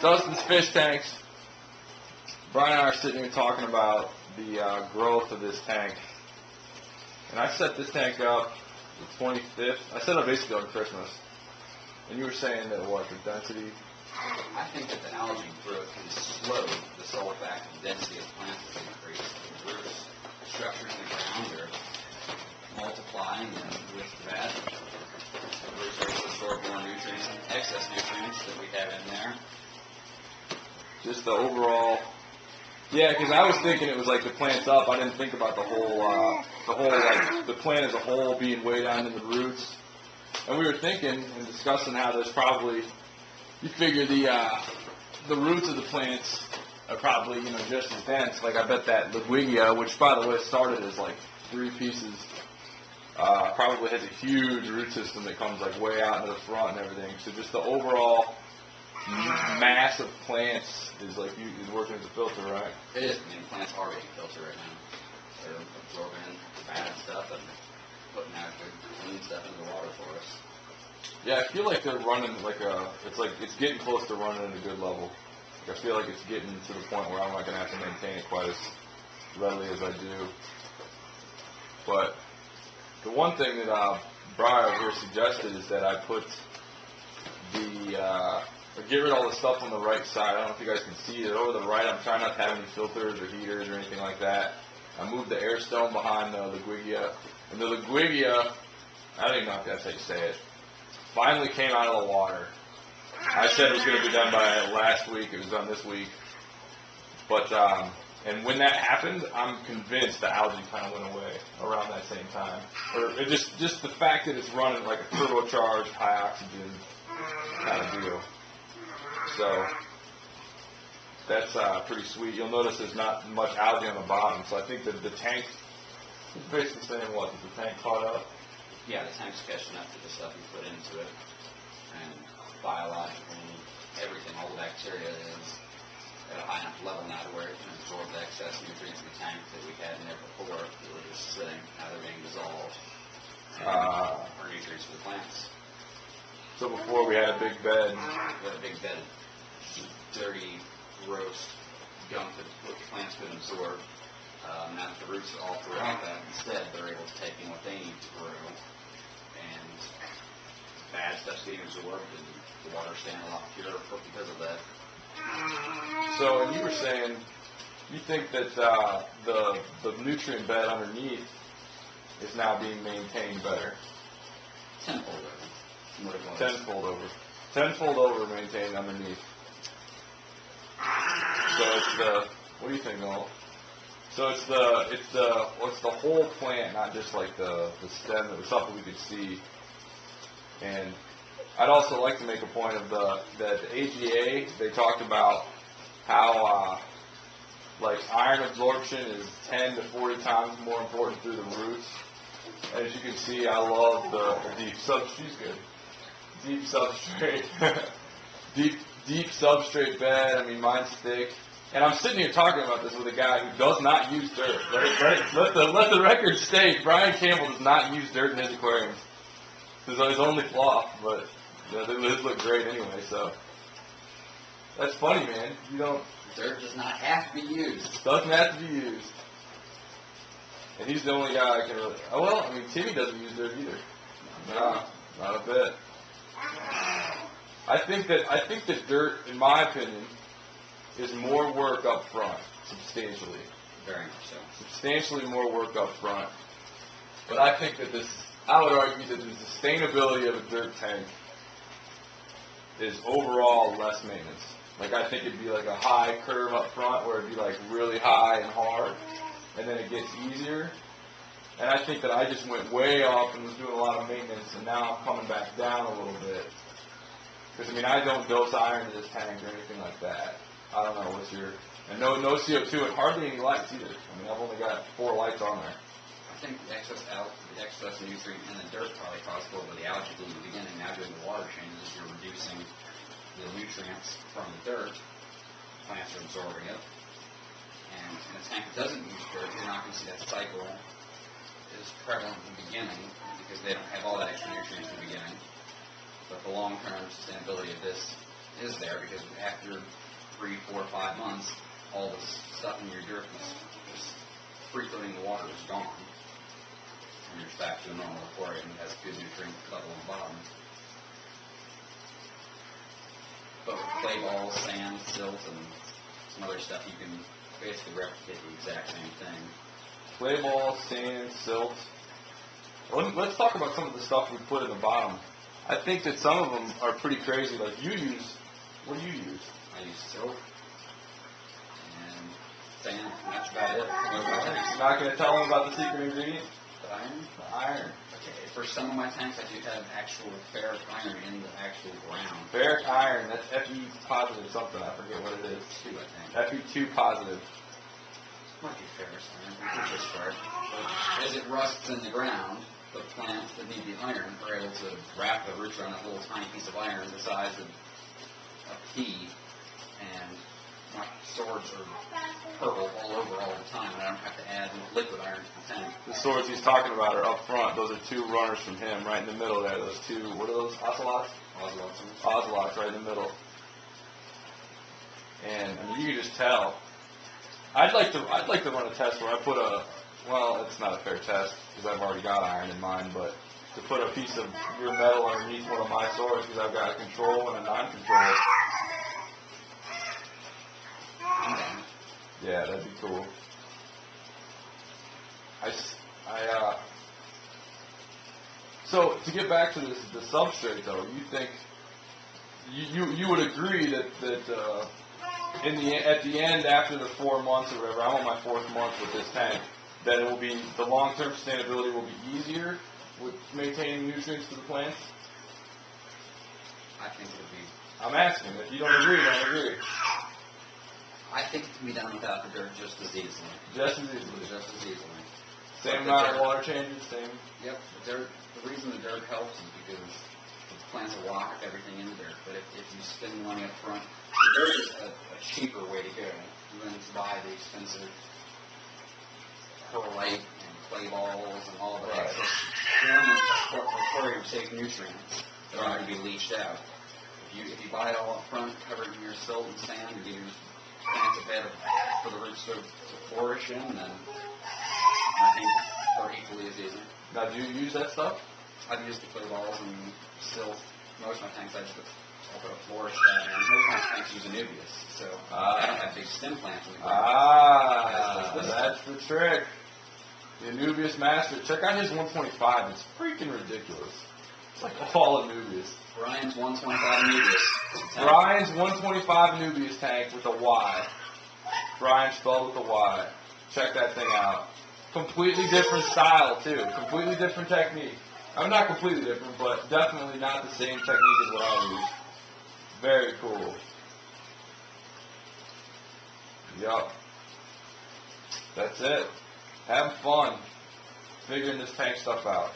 Dustin's fish tanks. Bryan and I are sitting here talking about the growth of this tank. And I set this tank up the 25th. I set it up basically on Christmas. And you were saying that what, the density? I think that the algae growth can slow the solar fact and density of plants as they increase. The roots, structures in the ground are multiplying, and with that, the roots are able to absorb more nutrients, excess nutrients that we have in there. Just the overall, yeah, because I was thinking it was like the plant's up. I didn't think about the whole like the plant as a whole being way down in the roots. And we were thinking and discussing how there's probably, you figure the roots of the plants are probably, you know, just as dense. Like I bet that Ligwigia, which by the way started as like 3 pieces, probably has a huge root system that comes like way out into the front and everything. So just the overall mass of plants is like is working as a filter, right? It is. I mean, plants are getting filtered right now. They're absorbing bad stuff and putting out good, clean stuff into the water for us. Yeah, I feel like they're running it's getting close to running at a good level. Like I feel like it's getting to the point where I'm not going to have to maintain it quite as readily as I do. But the one thing that Bryan here suggested is that I put get rid of all the stuff on the right side. I don't know if you guys can see it. Over the right, I'm trying not to have any filters or heaters or anything like that. I moved the air stone behind the Ligwigia. And the Ligwigia, I don't even know if that's how you say it, finally came out of the water. I said it was going to be done by last week. It was done this week. But, and when that happened, I'm convinced the algae kind of went away around that same time. Or it just the fact that it's running like a turbocharged, high oxygen kind of deal. So that's pretty sweet. You'll notice there's not much algae on the bottom. So I think that the tank is basically saying what? Is the tank caught up? Yeah, the tank's catching up to the stuff we put into it. And biologically, everything, all the bacteria is at a high enough level now to where it can absorb the excess nutrients in the tank that we had in there before that were just sitting. Now they're being dissolved. Are nutrients for the plants. So before we had a big bed. We had a big bed of dirty, gross gunk that the plants couldn't absorb. Now that the roots are all throughout that, instead they're able to take in what they need to grow, and bad stuff's getting absorbed, and the water's staying a lot purer because of that. So, and you were saying, you think that the nutrient bed underneath is now being maintained better? Tenfold over. What it was. Tenfold over maintained underneath. So it's what do you think, Noel? So it's the whole plant, not just like the stem, the stuff that we could see. And I'd also like to make a point of that the AGA, they talked about how like iron absorption is 10 to 40 times more important through the roots. As you can see, I love the deep substrate, deep substrate bed. I mean, mine's thick. And I'm sitting here talking about this with a guy who does not use dirt. Right? Let the record state, Bryan Campbell does not use dirt in his aquariums. This is his only flaw, but his look great anyway. So that's funny, man. You don't. Dirt does not have to be used. Doesn't have to be used. And he's the only guy I can really. Oh well, I mean Timmy doesn't use dirt either. No, not a bit. I think that dirt, in my opinion, is more work up front, substantially. Very much so. Substantially more work up front. But I think that I would argue that the sustainability of a dirt tank is overall less maintenance. Like I think it'd be like a high curve up front where it'd be like really high and hard, and then it gets easier. And I think that I just went way up and was doing a lot of maintenance, and now I'm coming back down a little bit. Because I mean, I don't dose iron to this tank or anything like that. I don't know, and no CO2 and hardly any lights either. I mean, I've only got 4 lights on there. I think the excess nutrient in the dirt probably caused a little bit of the algae bloom in the beginning. Now doing the water changes, you're reducing the nutrients from the dirt. Plants are absorbing it. And in a tank that doesn't use dirt, you're not going to see that cycle as prevalent in the beginning because they don't have all that extra nutrients in the beginning. But the long-term sustainability of this is there because after 3, 4, 5 months, all this stuff in your dirt is just free-floating the water is gone. And you're back to a normal aquarium that has good nutrient level on the bottom. But with clay balls, sand, silt, and some other stuff, you can basically replicate the exact same thing. Clay ball, sand, silt. Let's talk about some of the stuff we put in the bottom. I think that some of them are pretty crazy. Like you use, what do you use? I use silt and sand, and that's about it. You're not going to tell them about the secret ingredient? The iron? The iron. Okay, for some of my tanks, I do have actual ferric iron in the actual ground. Ferric iron, that's Fe positive something, I forget what it is. 2, I think. Fe2 positive. Might be ferrous iron, I think it's ferric. But as it rusts in the ground, the plants that need the iron are able to wrap the roots around that little tiny piece of iron the size of a pea, and my swords are purple all over all the time, and I don't have to add liquid iron to the tank. The swords he's talking about are up front. Those are 2 runners from him, right in the middle there. Those 2, what are those, ocelots? Ocelots right in the middle. And I mean, you can just tell. I'd like to run a test where I put well, it's not a fair test because I've already got iron in mine, but to put a piece of your metal underneath one of my swords because I've got a control and a non-control. Yeah, that'd be cool. So to get back to this, the substrate though, you think you would agree that at the end after the 4 months or whatever, I'm on my 4th month with this tank, that it will be the long-term sustainability will be easier with maintaining nutrients to the plants? I think it would be. I'm asking. If you don't agree, don't agree. I think it can be done without the dirt just as easily. Just as easily. Just as easily. Same amount of water changes, same. Yep. The reason the dirt helps is because the plants will walk everything in the dirt. But if you spend money up front, the dirt is a cheaper way to go than to buy the expensive perlite and clay balls and all of the excess aquarium safe nutrients that are going to be leached out. If you buy it all up front, covered in your silt and sand, you're giving your plants a bed for the roots to flourish in, and I think they're equally as easy. Now, do you use that stuff? I've used the clay balls and silt. Most of my tanks I'll put a flourish pad in. Most of my tanks use Anubias, so I don't have big stem plants in the ground. That's the trick. The Anubias Master. Check out his 125. It's freaking ridiculous. It's like all Anubias. Bryan's 125 Anubias. Bryan's 125 Anubias tank with a Y. Bryan spelled with a Y. Check that thing out. Completely different style, too. Completely different technique. I'm not completely different, but definitely not the same technique as what I use. Very cool. Yup. That's it. Have fun figuring this tank stuff out.